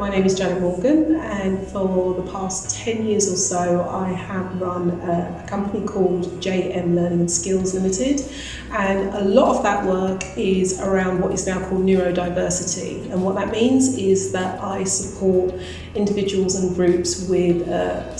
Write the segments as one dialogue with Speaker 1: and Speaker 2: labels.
Speaker 1: My name is Jannett and for the past 10 years or so I have run a company called JM Learning and Skills Limited, and a lot of that work is around what is now called neurodiversity. And what that means is that I support individuals and groups with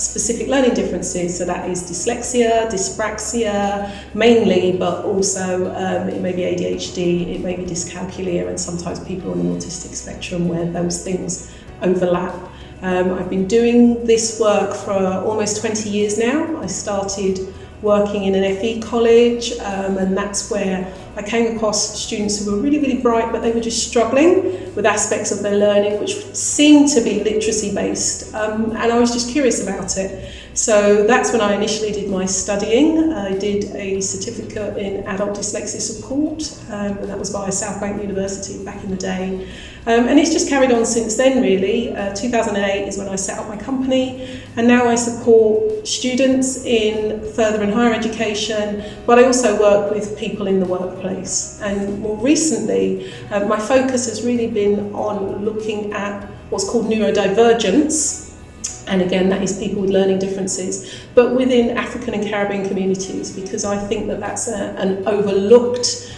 Speaker 1: specific learning differences. So that is dyslexia, dyspraxia mainly, but also it may be ADHD, it may be dyscalculia, and sometimes people on the autistic spectrum where those things overlap. I've been doing this work for almost 20 years now. I started working in an FE college, and that's where I came across students who were really, really bright, but they were just struggling with aspects of their learning which seemed to be literacy based, and I was just curious about it. So that's when I initially did my studying. I did a certificate in adult dyslexia support, and that was by South Bank University back in the day. And it's just carried on since then, really. 2008 is when I set up my company, and now I support students in further and higher education, but I also work with people in the workplace. And more recently, my focus has really been on looking at what's called neurodivergence. And again, that is people with learning differences, but within African and Caribbean communities, because I think that that's an overlooked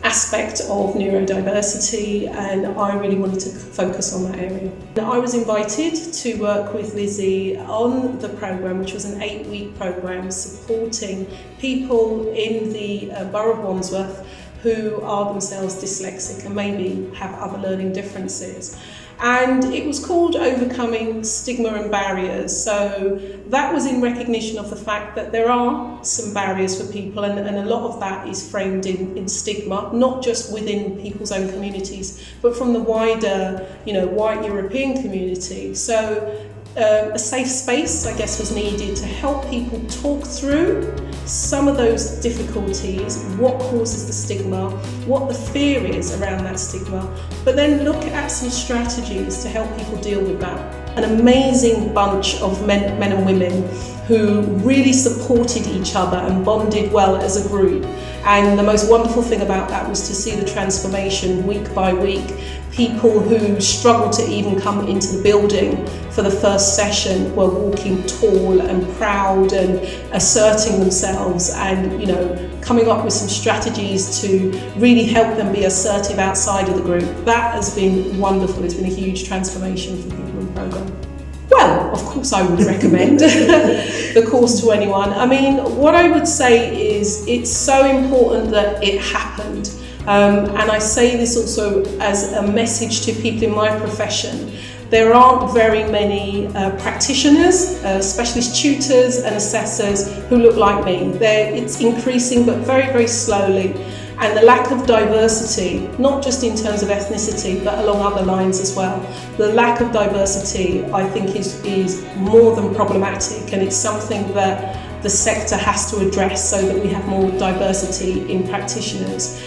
Speaker 1: aspect of neurodiversity, and I really wanted to focus on that area. I was invited to work with Lizzie on the programme, which was an 8-week programme supporting people in the Borough of Wandsworth who are themselves dyslexic and maybe have other learning differences. And it was called Overcoming Stigma and Barriers. So that was in recognition of the fact that there are some barriers for people, and a lot of that is framed in stigma, not just within people's own communities, but from the wider, white European community. So a safe space, I guess, was needed to help people talk through some of those difficulties, what causes the stigma, what the fear is around that stigma, but then look at some strategies to help people deal with that. An amazing bunch of men and women who really supported each other and bonded well as a group. And the most wonderful thing about that was to see the transformation week by week. People who struggled to even come into the building for the first session were walking tall and proud and asserting themselves, and coming up with some strategies to really help them be assertive outside of the group. That has been wonderful. It's been a huge transformation for people in the programme. Well, of course I would recommend the course to anyone. I mean, what I would say is it's so important that it happened. And I say this also as a message to people in my profession. There aren't very many practitioners, specialist tutors and assessors who look like me. It's increasing, but very, very slowly. And the lack of diversity, not just in terms of ethnicity, but along other lines as well. The lack of diversity, I think, is more than problematic, and it's something that the sector has to address so that we have more diversity in practitioners.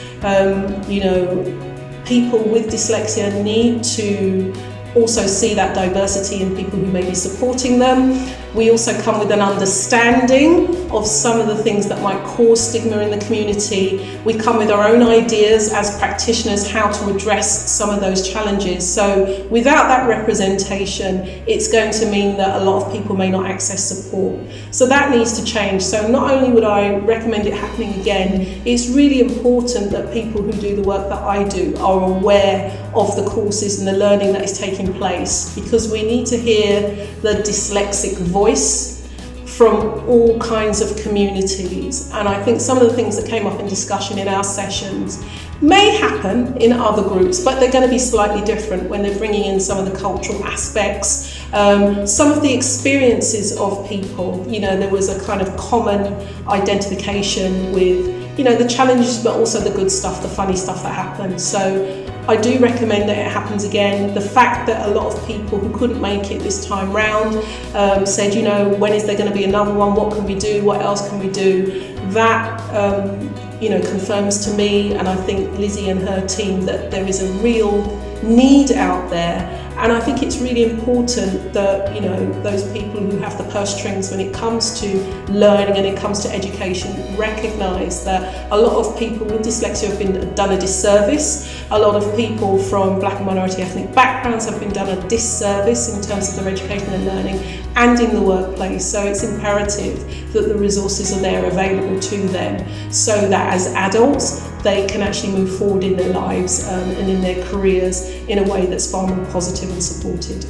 Speaker 1: People with dyslexia need to also see that diversity in people who may be supporting them. We also come with an understanding of some of the things that might cause stigma in the community. We come with our own ideas as practitioners how to address some of those challenges. So without that representation, it's going to mean that a lot of people may not access support. So that needs to change. So not only would I recommend it happening again, it's really important that people who do the work that I do are aware of the courses and the learning that is taking place, because we need to hear the dyslexic voice from all kinds of communities. And I think some of the things that came up in discussion in our sessions may happen in other groups, but they're going to be slightly different when they're bringing in some of the cultural aspects, some of the experiences of people. There was a kind of common identification with the challenges, but also the good stuff, the funny stuff that happened. So I do recommend that it happens again. The fact that a lot of people who couldn't make it this time round said, when is there going to be another one? What can we do? What else can we do? That confirms to me, and I think Lizzie and her team, that there is a real need out there. And I think it's really important that, you know, those people who have the purse strings when it comes to learning and it comes to education recognise that a lot of people with dyslexia have been done a disservice. A lot of people from black and minority ethnic backgrounds have been done a disservice in terms of their education and learning and in the workplace. So it's imperative that the resources are there available to them so that as adults they can actually move forward in their lives and in their careers in a way that's far more positive and supported.